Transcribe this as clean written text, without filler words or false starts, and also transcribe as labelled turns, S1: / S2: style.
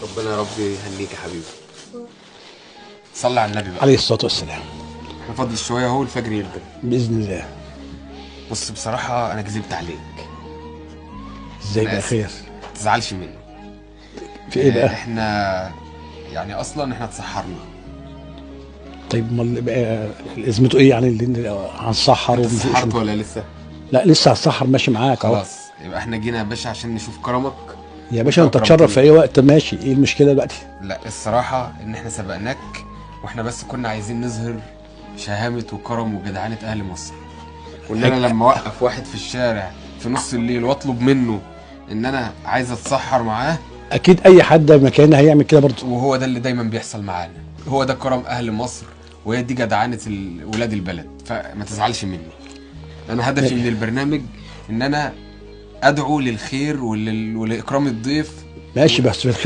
S1: ربنا يا رب يهنيك يا حبيبي. صلي على النبي بقى.
S2: عليه الصلاه والسلام.
S1: احنا فاضل شويه اهو الفجر يبدا
S2: باذن الله.
S1: بص بصراحه انا كذبت عليك.
S2: ازاي
S1: أنا
S2: بقى
S1: آسف.
S2: خير؟
S1: ما تزعلش مني.
S2: في ايه بقى؟
S1: احنا يعني اصلا احنا اتسحرنا.
S2: طيب امال بقى لازمته ايه يعني اللي هنسحر
S1: انت
S2: ومش
S1: اتسحرت ولا لسه؟
S2: لا لسه هسحر ماشي معاك اهو.
S1: خلاص يبقى احنا جينا يا باشا عشان نشوف كرمك.
S2: يا باشا
S1: وأنت
S2: انت تشرف
S1: أكرمتني.
S2: في اي وقت ماشي، ايه المشكله دلوقتي؟
S1: لا الصراحه ان احنا سبقناك، واحنا بس كنا عايزين نظهر شهامه وكرم وجدعنه اهل مصر. وان انا لما اوقف واحد في الشارع في نص الليل واطلب منه ان انا عايز اتسحر معاه،
S2: اكيد اي حد مكاني هيعمل كده برضه.
S1: وهو ده اللي دايما بيحصل معانا. هو ده كرم اهل مصر، وهي دي جدعنه ولاد البلد. فما تزعلش مني. انا هدفي من البرنامج ان انا ادعو للخير ولاكرام الضيف.
S2: ماشي بس